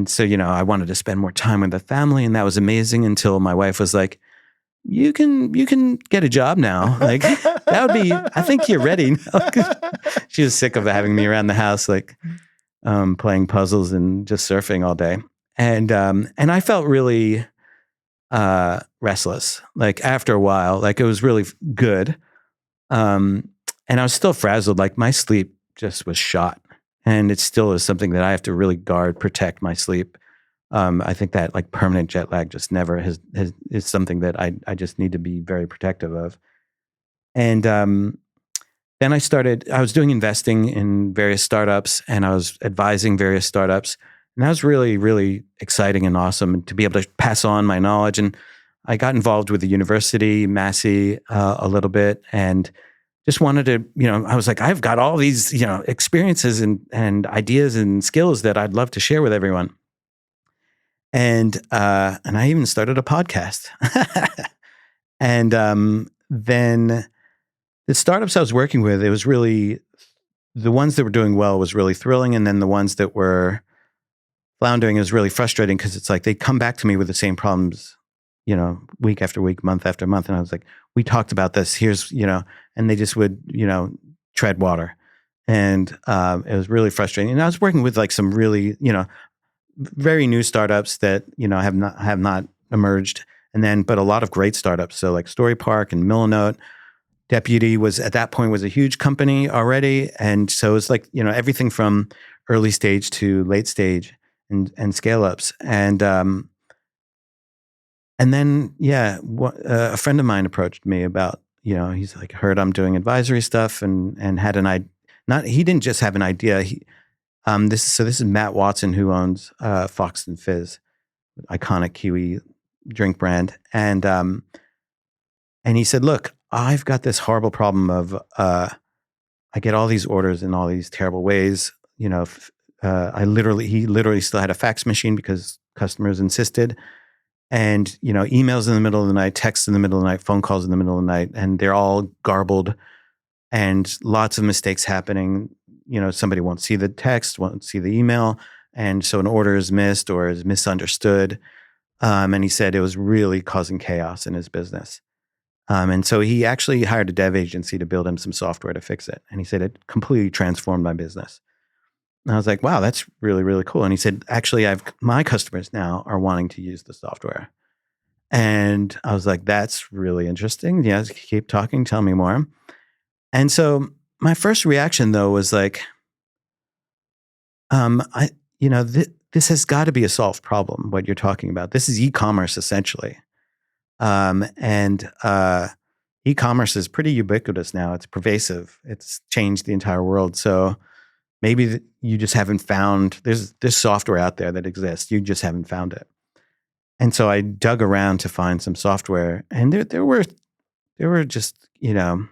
so, I wanted to spend more time with the family, and that was amazing until my wife was like, you can get a job now. That would be, I think you're ready. She was sick of having me around the house, playing puzzles and just surfing all day. And I felt really restless. After a while, it was really good. And I was still frazzled. My sleep just was shot. And it still is something that I have to really protect my sleep. I think that permanent jet lag just never is something that I just need to be very protective of. And then I was doing investing in various startups, and I was advising various startups. And that was really, really exciting and awesome to be able to pass on my knowledge. And I got involved with the university, Massey, a little bit, and just wanted to, I was like, I've got all these, experiences and ideas and skills that I'd love to share with everyone. And I even started a podcast. And then the startups I was working with, it was really, the ones that were doing well was really thrilling. And then the ones that were floundering is really frustrating, because it's they come back to me with the same problems, week after week, month after month. And I was like, we talked about this, here's, and they just would, tread water. And it was really frustrating. And I was working with some really, very new startups that, have not emerged. And then, but a lot of great startups. So StoryPark and Millinote. Deputy was at that point was a huge company already. And so it's everything from early stage to late stage and scale ups. And then, yeah, a friend of mine approached me about, he's heard I'm doing advisory stuff and had he didn't just have an idea. This is Matt Watson, who owns Fox and Fizz, iconic Kiwi drink brand. And he said, look, I've got this horrible problem of I get all these orders in all these terrible ways. He literally still had a fax machine because customers insisted. And, emails in the middle of the night, texts in the middle of the night, phone calls in the middle of the night, and they're all garbled and lots of mistakes happening. Somebody won't see the text, won't see the email. And so an order is missed or is misunderstood. And he said it was really causing chaos in his business. And so he actually hired a dev agency to build him some software to fix it. And he said it completely transformed my business. And I was like, wow, that's really, really cool. And he said, actually, my customers now are wanting to use the software. And I was like, that's really interesting. Yeah, keep talking. Tell me more. And so my first reaction, though, was like, this has got to be a solved problem, what you're talking about. This is e-commerce, essentially. And e-commerce is pretty ubiquitous now. It's pervasive. It's changed the entire world. So maybe you just haven't found, there's software out there that exists. You just haven't found it. And so I dug around to find some software, and there were just, there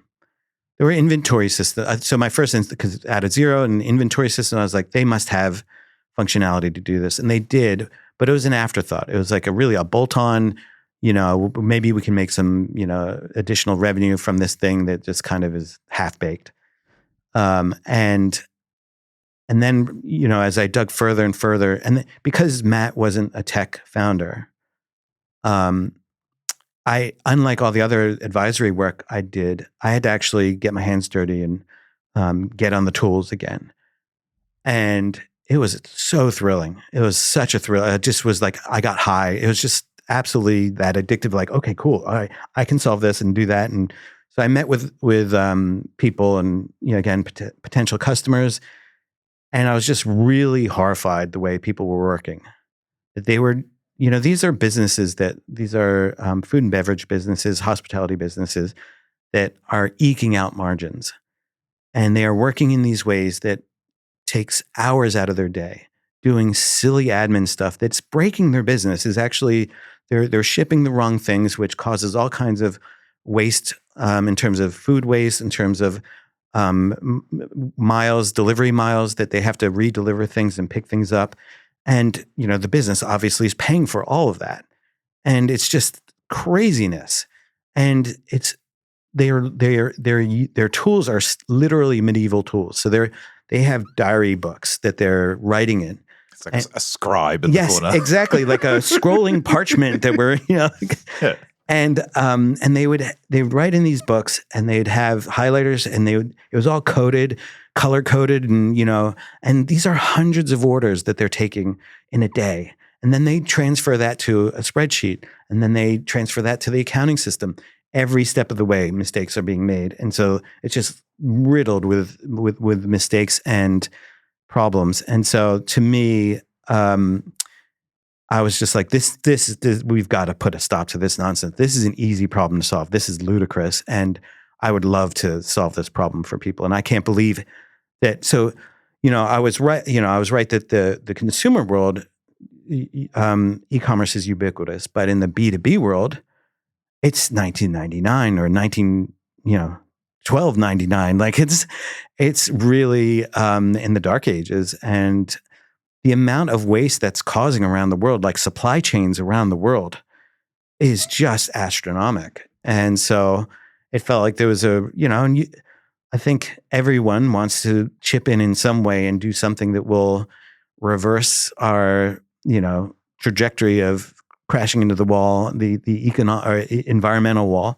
were inventory systems. So my first instinct, because out of Xero and inventory system, I was like, they must have functionality to do this. And they did, but it was an afterthought. It was like a bolt-on, maybe we can make some, additional revenue from this thing that just kind of is half-baked. And then, as I dug further and further, and because Matt wasn't a tech founder, unlike all the other advisory work I did, I had to actually get my hands dirty and get on the tools again. And it was so thrilling. It was such a thrill. It just was like, I got high. It was just absolutely that addictive, like, okay, cool. All right, I can solve this and do that. And so I met with people and, again, potential customers. And I was just really horrified the way people were working. That they were, these are businesses these are food and beverage businesses, hospitality businesses that are eking out margins. And they are working in these ways that takes hours out of their day, doing silly admin stuff that's breaking their business. Is actually, they're shipping the wrong things, which causes all kinds of waste in terms of food waste, in terms of delivery miles that they have to redeliver things and pick things up. And, the business obviously is paying for all of that. And it's just craziness. And their tools are literally medieval tools. So they have diary books that they're writing in. It's like a scribe in the corner. Yes, exactly. Like a scrolling parchment that we're, Yeah. And they would write in these books, and they'd have highlighters, and it was all coded, color coded, and these are hundreds of orders that they're taking in a day. And then they transfer that to a spreadsheet, and then they transfer that to the accounting system. Every step of the way, mistakes are being made. And so it's just riddled with mistakes and problems. And so to me, I was just like, this, we've got to put a stop to this nonsense. This is an easy problem to solve. This is ludicrous. And I would love to solve this problem for people. And I can't believe that. So, I was right. I was right that the consumer world, e-commerce is ubiquitous, but in the B2B world, it's 1999 or 1299. Like it's really in the dark ages. And the amount of waste that's causing around the world, like supply chains around the world, is just astronomical. And so it felt like there was I think everyone wants to chip in some way and do something that will reverse our, trajectory of crashing into the wall, the environmental wall.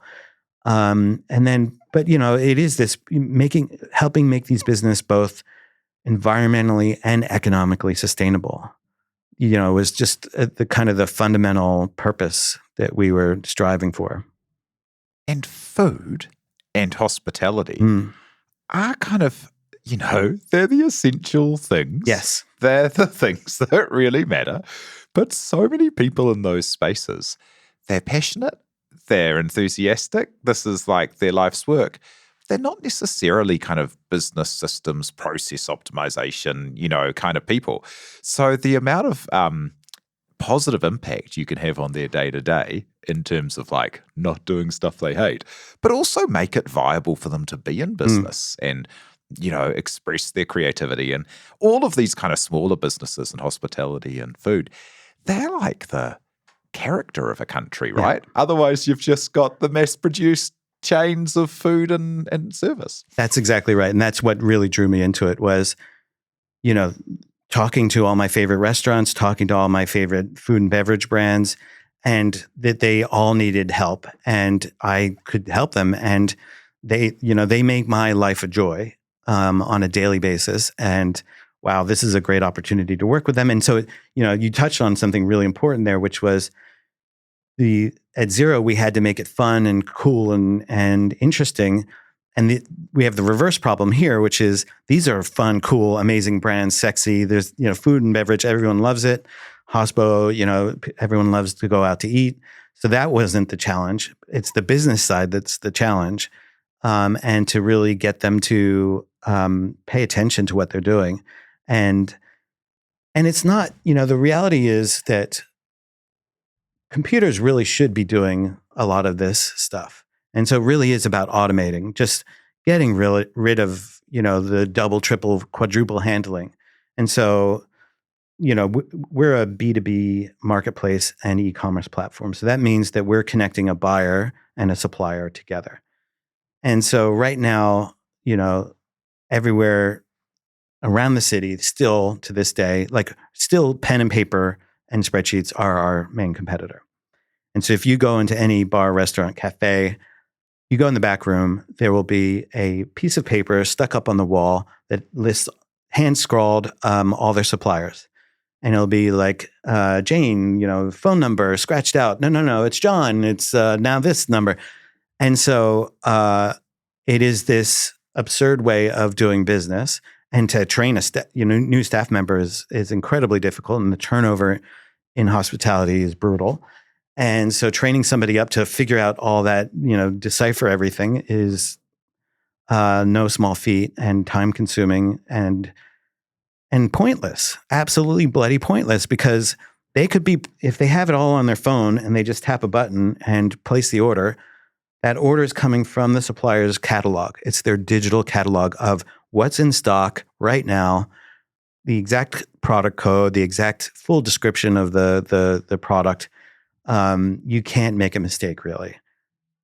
But it is this helping make these business both environmentally and economically sustainable. It was just the fundamental purpose that we were striving for. And food and hospitality are kind of, they're the essential things. Yes. They're the things that really matter. But so many people in those spaces, they're passionate, they're enthusiastic. This is like their life's work. They're not necessarily kind of business systems, process optimization, kind of people. So the amount of positive impact you can have on their day-to-day in terms of like not doing stuff they hate, but also make it viable for them to be in business and, express their creativity. And all of these kind of smaller businesses in hospitality and food, they're like the character of a country, right? Yeah. Otherwise, you've just got the mass-produced chains of food and service. That's exactly right. And that's what really drew me into it was, talking to all my favorite restaurants, talking to all my favorite food and beverage brands, and that they all needed help, and I could help them. And they make my life a joy on a daily basis. And wow, this is a great opportunity to work with them. And so, you touched on something really important there, which was at Xero, we had to make it fun and cool and interesting. And we have the reverse problem here, which is these are fun, cool, amazing brands, sexy. There's, food and beverage. Everyone loves it. Hospo, everyone loves to go out to eat. So that wasn't the challenge. It's the business side that's the challenge. And to really get them to pay attention to what they're doing. And it's not, the reality is that computers really should be doing a lot of this stuff. And so it really is about automating, just getting rid of, the double, triple, quadruple handling. And so, we're a B2B marketplace and e-commerce platform. So that means that we're connecting a buyer and a supplier together. And so right now, everywhere around the city, still to this day, still pen and paper and spreadsheets are our main competitor. And so if you go into any bar, restaurant, cafe, you go in the back room, there will be a piece of paper stuck up on the wall that lists, hand scrawled, all their suppliers. And it'll be like, Jane, phone number scratched out. No, it's John. It's now this number. And so it is this absurd way of doing business. And to train new staff members is incredibly difficult. And the turnover in hospitality is brutal. And so training somebody up to figure out all that, decipher everything is no small feat, and time consuming and pointless, absolutely bloody pointless, because they could be, if they have it all on their phone and they just tap a button and place the order, that order is coming from the supplier's catalog. It's their digital catalog of what's in stock right now, the exact product code, the exact full description of the product. You can't make a mistake, really.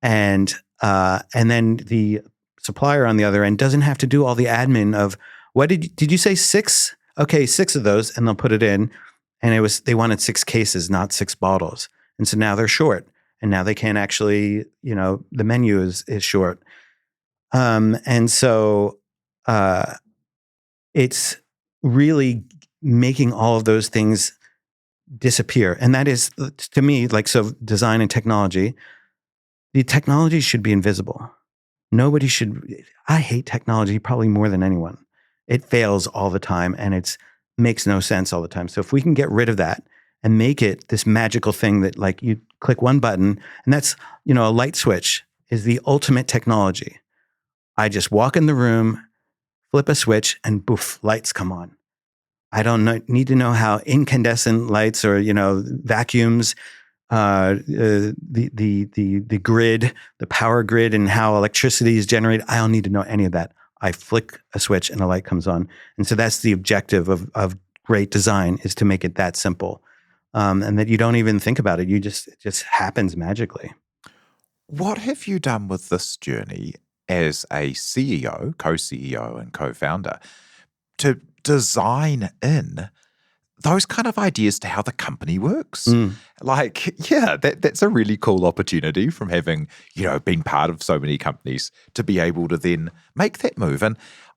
And then the supplier on the other end doesn't have to do all the admin of, what did you say 6? Okay, 6 of those, and they'll put it in. And they wanted 6 cases, not 6 bottles. And so now they're short. And now they can't actually, the menu is short. And so it's really making all of those things disappear. And that is, to me, so design and technology, the technology should be invisible. Nobody should, I hate technology probably more than anyone. It fails all the time and it makes no sense all the time. So if we can get rid of that and make it this magical thing that you click one button, and that's, a light switch is the ultimate technology. I just walk in the room, flip a switch, and boof, lights come on. I don't need to know how incandescent lights or, vacuums, the grid, the power grid, and how electricity is generated. I don't need to know any of that. I flick a switch and a light comes on. And so that's the objective of great design, is to make it that simple. And that you don't even think about it. It just happens magically. What have you done with this journey as a CEO, co-CEO and co-founder to design in those kind of ideas to how the company works? That's a really cool opportunity from having, been part of so many companies to be able to then make that move. And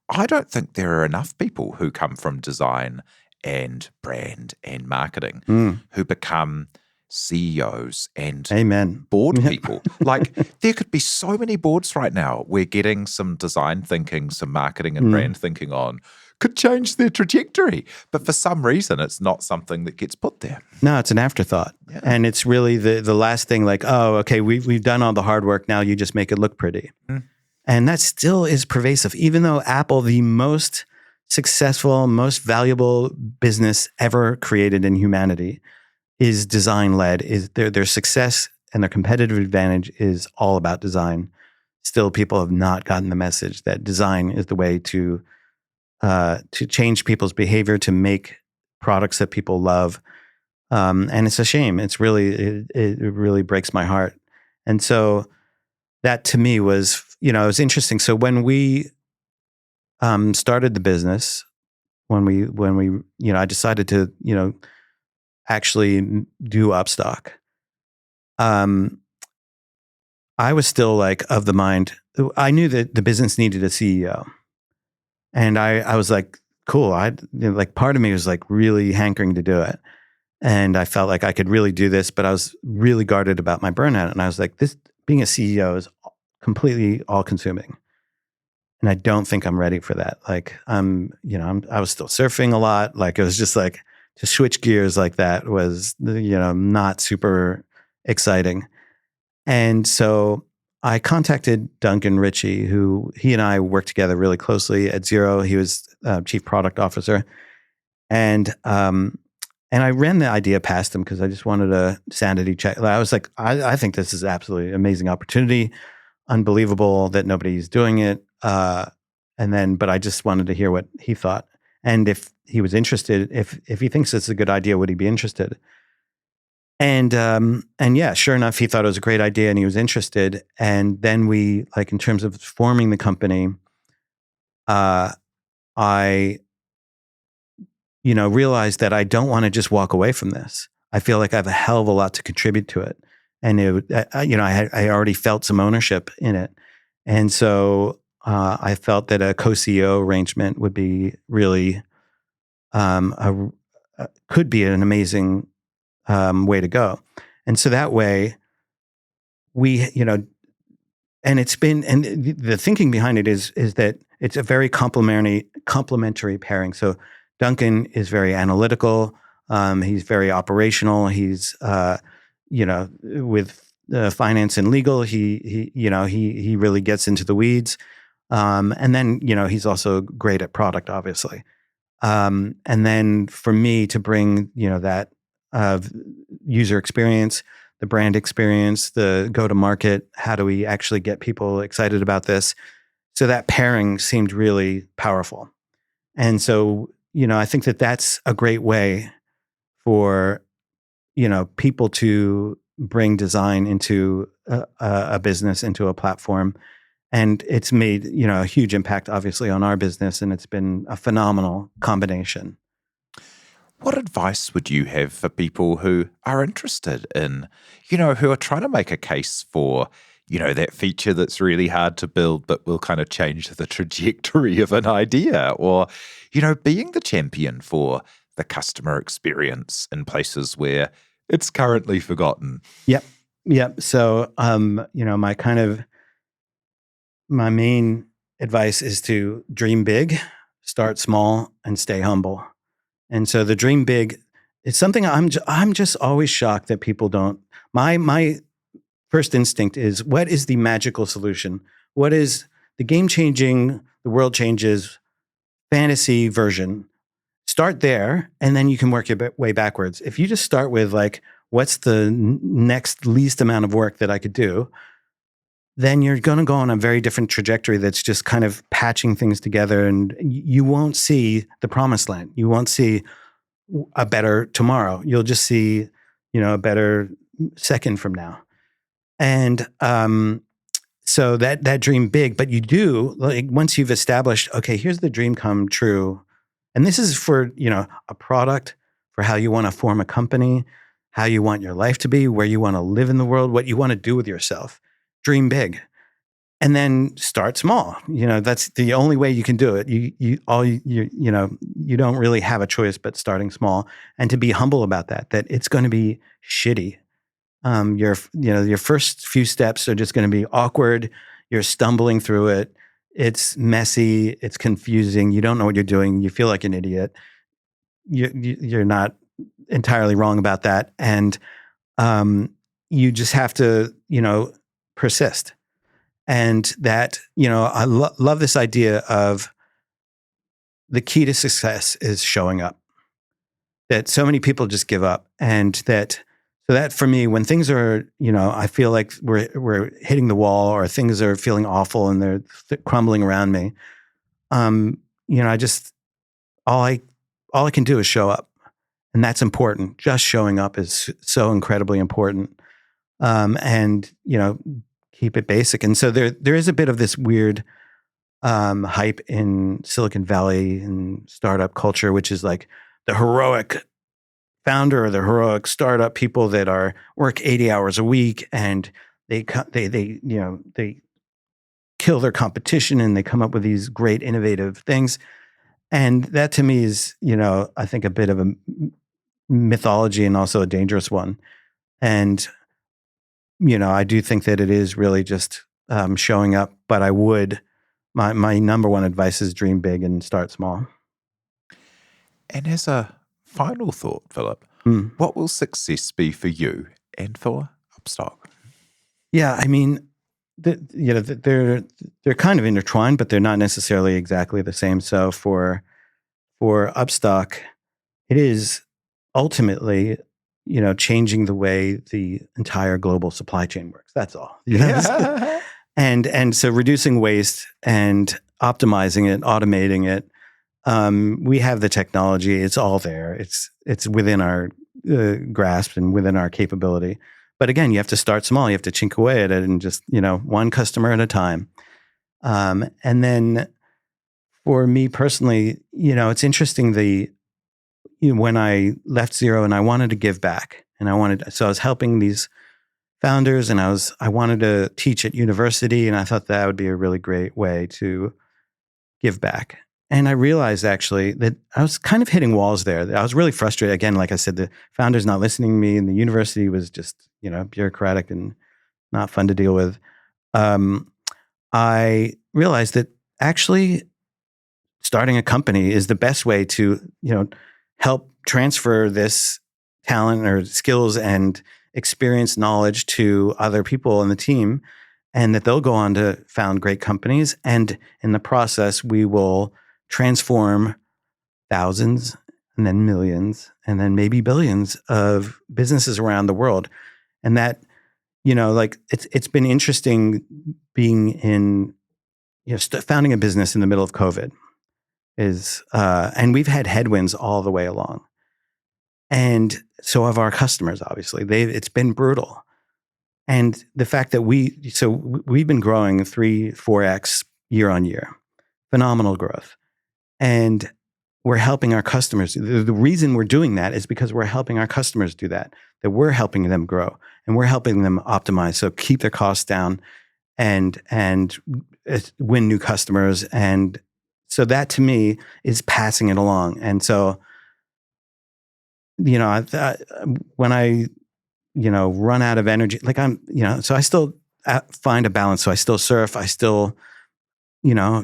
I don't think there are enough people who come from design and brand and marketing who become CEOs and Amen. board people. There could be so many boards right now where getting some design thinking, some marketing and brand thinking on could change their trajectory. But for some reason, it's not something that gets put there. No, it's an afterthought. Yeah. And it's really the last thing, we've done all the hard work. Now you just make it look pretty. And that still is pervasive, even though Apple, the most successful, most valuable business ever created in humanity, is design-led. Is their success and their competitive advantage is all about design. Still, people have not gotten the message that design is the way to change people's behavior, to make products that people love. And it's a shame. It's really, it really breaks my heart. And so that to me was, it was interesting. So when we started the business, when we I decided to, actually do Upstock. I was still like of the mind. I knew that the business needed a CEO, and I was like, cool. Like part of me was like really hankering to do it, and I felt like I could really do this, but I was really guarded about my burnout, and I was like, this being a CEO is completely all consuming. And I don't think I'm ready for that. Like I was still surfing a lot. Like it was just like to switch gears like that was, not super exciting. And so I contacted Duncan Ritchie, who he and I worked together really closely at Xero. He was chief product officer, and I ran the idea past him because I just wanted a sanity check. I was like, I think this is absolutely amazing opportunity, unbelievable that nobody's doing it. But I just wanted to hear what he thought, and if he was interested, if he thinks it's a good idea, would he be interested? And yeah, sure enough, he thought it was a great idea and he was interested. And then we, like, in terms of forming the company, I, realized that I don't want to just walk away from this. I feel like I have a hell of a lot to contribute to it. And I already felt some ownership in it. And so I felt that a co-CEO arrangement would be really, could be an amazing way to go. And so that way we, and it's been, and the thinking behind it is that it's a very complementary pairing. So Duncan is very analytical. He's very operational. He's, with finance and legal, he really gets into the weeds. And then, he's also great at product, obviously. And then for me to bring, that user experience, the brand experience, the go-to-market, how do we actually get people excited about this? So that pairing seemed really powerful. And so, I think that that's a great way for, people to bring design into a business, into a platform. And it's made, a huge impact, obviously, on our business. And it's been a phenomenal combination. What advice would you have for people who are interested in, who are trying to make a case for, that feature that's really hard to build, but will kind of change the trajectory of an idea, or, being the champion for the customer experience in places where it's currently forgotten? Yep. So, my main advice is to dream big, start small, and stay humble. And so the dream big, it's something I'm just always shocked that people don't. My first instinct is, what is the magical solution? What is the game-changing, the world changes fantasy version? Start there, and then you can work your way backwards. If you just start with, like, what's the next least amount of work that I could do, then you're going to go on a very different trajectory that's just kind of patching things together, and you won't see the promised land. You won't see a better tomorrow. You'll just see, a better second from now. And so that dream big, but you do, like, once you've established, okay, here's the dream come true. And this is for, a product, for how you want to form a company, how you want your life to be, where you want to live in the world, what you want to do with yourself. Dream big. And then start small. That's the only way you can do it. You don't really have a choice but starting small, and to be humble about that it's going to be shitty. Your first few steps are just going to be awkward. You're stumbling through it. It's messy. It's confusing. You don't know what you're doing. You feel like an idiot. You're not entirely wrong about that. And you just have to, persist. And that, I love this idea of the key to success is showing up. That so many people just give up, and that for me, when things are, I feel like we're hitting the wall, or things are feeling awful and they're crumbling around me. I just all I can do is show up, and that's important. Just showing up is so incredibly important, and keep it basic. And so there is a bit of this weird hype in Silicon Valley and startup culture, which is like the heroic founder or the heroic startup people that work 80 hours a week and they kill their competition and they come up with these great innovative things. And that to me is, I think a bit of a mythology and also a dangerous one. And, I do think that it is really just showing up, but my number one advice is dream big and start small. And as a final thought, Philip, what will success be for you and for Upstock? Yeah, I mean, they're kind of intertwined, but they're not necessarily exactly the same. So for Upstock, it is ultimately, changing the way the entire global supply chain works. That's all. Yeah. And so reducing waste and optimizing it, automating it. We have the technology; it's all there. It's within our grasp and within our capability. But again, you have to start small. You have to chink away at it and just, one customer at a time. And then for me personally, it's interesting when I left Xero and I wanted to give back and so I was helping these founders and I wanted to teach at university and I thought that would be a really great way to give back. And I realized actually that I was kind of hitting walls there. I was really frustrated. Again, like I said, the founder's not listening to me and the university was just, bureaucratic and not fun to deal with. I realized that actually starting a company is the best way to, help transfer this talent or skills and experience knowledge to other people in the team, and that they'll go on to found great companies. And in the process, we will transform thousands and then millions and then maybe billions of businesses around the world. And that, it's been interesting being in, founding a business in the middle of COVID and we've had headwinds all the way along. And so have our customers, obviously. It's been brutal. And the fact that we've been growing 3-4x year on year, phenomenal growth. And we're helping our customers. The reason we're doing that is because we're helping our customers do that we're helping them grow and we're helping them optimize. So keep their costs down and win new customers. And so that to me is passing it along. And so, when I, run out of energy, like so I still find a balance. So I still surf, I still,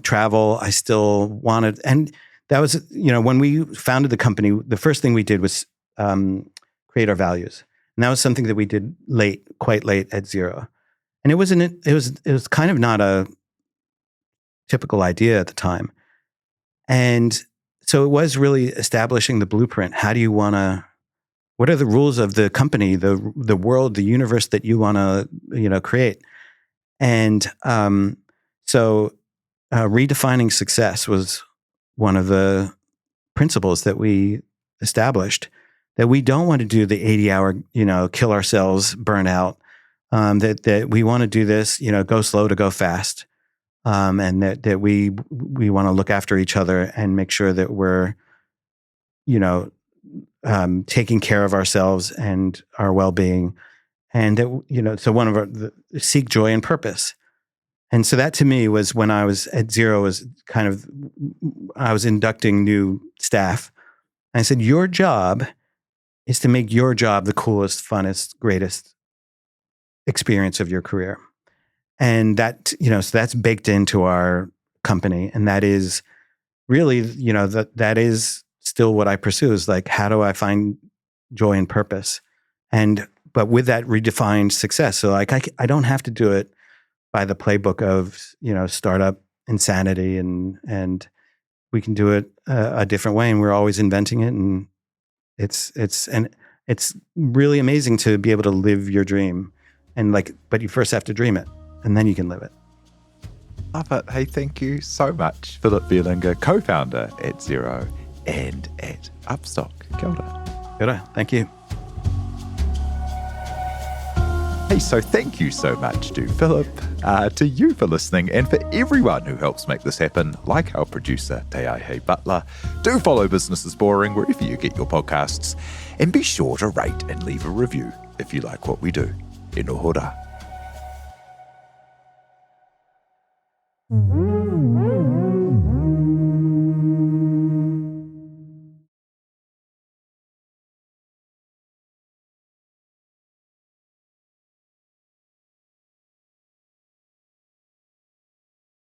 travel, I still wanted, and that was, when we founded the company, the first thing we did was create our values. And that was something that we did quite late at Xero. And it was kind of not a typical idea at the time. And so it was really establishing the blueprint. What are the rules of the company, the world, the universe that you want to, create? And so redefining success was one of the principles that we established, that we don't want to do the 80-hour, kill ourselves, burn out, that we want to do this, go slow to go fast. And that we want to look after each other and make sure that we're, taking care of ourselves and our well-being, and that so one of seek joy and purpose. And so that to me was when I was at Xero, was kind of I was inducting new staff, and I said, your job is to make your job the coolest, funnest, greatest experience of your career. And that, so that's baked into our company. And that is really, that is still what I pursue, is like, how do I find joy and purpose? But with that redefined success. So like, I don't have to do it by the playbook of, startup insanity and we can do it a different way. And we're always inventing it. And it's really amazing to be able to live your dream. And but you first have to dream it, and then you can live it. Love it. Hey, thank you so much, Philip Fierlinger, co-founder at Xero and at Upstock. Kia ora. Kia ora. Thank you. Hey, so thank you so much to Philip, to you for listening, and for everyone who helps make this happen, like our producer, Te Aihe Butler. Do follow Business is Boring wherever you get your podcasts, and be sure to rate and leave a review if you like what we do. E no hora.